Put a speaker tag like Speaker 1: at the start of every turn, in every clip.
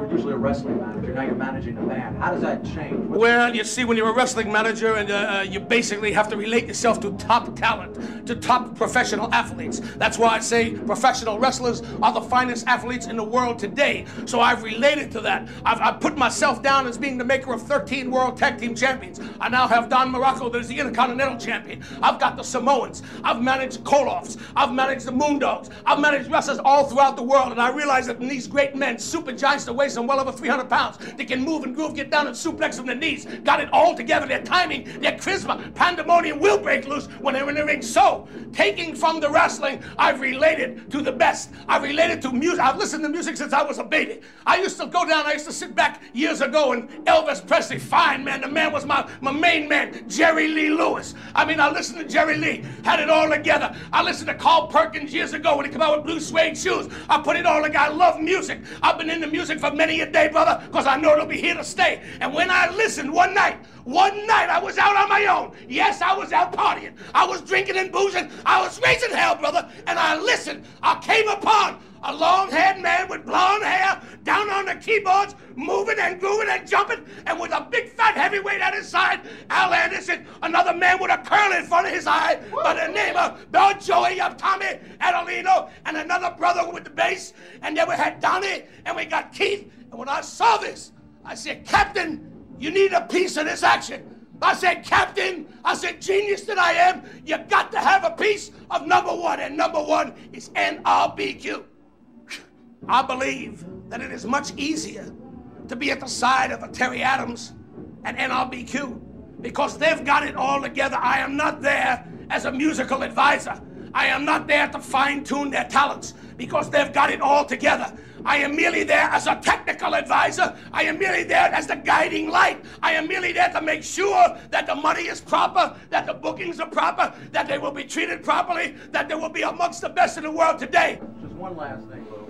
Speaker 1: were usually a wrestling manager. Now you're managing a band. How does that change?
Speaker 2: Well, you see, when you're a wrestling manager, and you basically have to relate yourself to top talent, to top professional athletes. That's why I say professional wrestlers are the finest athletes in the world today. So I've related to that. I've put myself down as being the maker of 13 World Tag Team Champions. I now have Don Morocco, that is the Intercontinental Champion. I've got the Samoans. I've managed Koloffs. I've managed the Moondogs. I've managed wrestlers all throughout the world, and I realize that in these great men, super giants that weigh some well over 300 pounds, they can move and groove, get down and suplex from the knees, got it all together, their timing, their charisma, pandemonium will break loose when they're in the ring. So, taking from the wrestling, I've related to the best. I've related to music. I've listened to music since I was a baby. I used to go down, I used to sit back years ago, and Elvis Presley, fine man, the man was my main man, Jerry Lee Lewis. I mean, I listened to Jerry Lee, had it all together. I listened to Carl Perkins years ago when he came out with blue suede shoes. I put it all together. I love music. I've been into music for many a day, brother, because I know it'll be here to stay. And when I listened one night I was out on my own. Yes, I was out partying. I was drinking and boozing. I was raising hell, brother. And I listened. I came upon a long-haired man with blonde hair, down on the keyboards, moving and grooving and jumping, and with a big fat heavyweight at his side, Al Anderson, another man with a curl in front of his eye by the name of Joey Tommy Ardolino, and another brother with the bass, and then we had Donnie, and we got Keith. And when I saw this, I said, Captain, you need a piece of this action. I said, Captain, I said, genius that I am, you got to have a piece of number one, and number one is NRBQ. I believe that it is much easier to be at the side of a Terry Adams and NRBQ because they've got it all together. I am not there as a musical advisor. I am not there to fine-tune their talents because they've got it all together. I am merely there as a technical advisor. I am merely there as the guiding light. I am merely there to make sure that the money is proper, that the bookings are proper, that they will be treated properly, that they will be amongst the best in the world today.
Speaker 1: Just one last thing, Lou.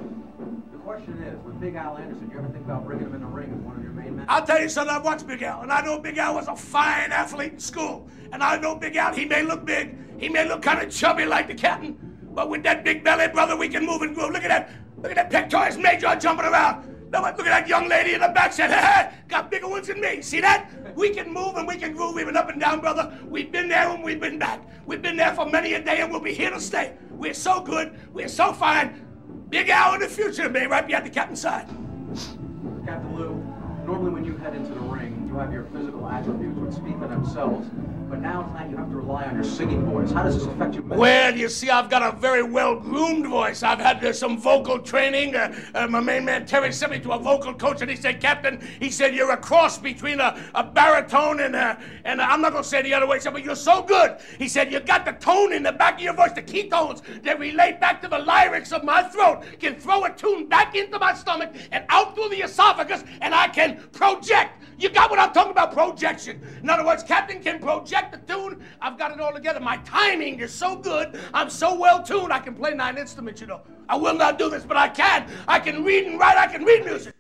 Speaker 1: The question is, with Big Al Anderson, you ever think about bringing him in the ring as one of your main men?
Speaker 2: I'll tell you something, I've watched Big Al, and I know Big Al was a fine athlete in school. And I know Big Al, he may look big, he may look kind of chubby like the captain, but with that big belly, brother, we can move and groove. Look at that pectoris major jumping around. Look at that young lady in the back said, hey, got bigger ones than me. See that? We can move and we can groove. We've been up and down, brother. We've been there and we've been back. We've been there for many a day and we'll be here to stay. We're so good. We're so fine. Big Al in the future may right be at the captain's side.
Speaker 1: Captain Lou, normally when you head into the ring, you have your physical attributes which speak for themselves. But now tonight you have to rely on your singing voice. How does this affect you?
Speaker 2: Well, you see, I've got a very well-groomed voice. I've had some vocal training. My main man, Terry, sent me to a vocal coach, and he said, Captain, he said, you're a cross between a baritone and I'm not going to say the other way, but you're so good. He said, you got the tone in the back of your voice, the key tones that relate back to the lyrics of my throat, can throw a tune back into my stomach and out through the esophagus, and I can project. You got what I'm talking about, projection. In other words, Captain can project the tune. I've got it all together. My timing is so good. I'm so well tuned. I can play 9 instruments, you know. I will not do this, but I can. I can read and write. I can read music.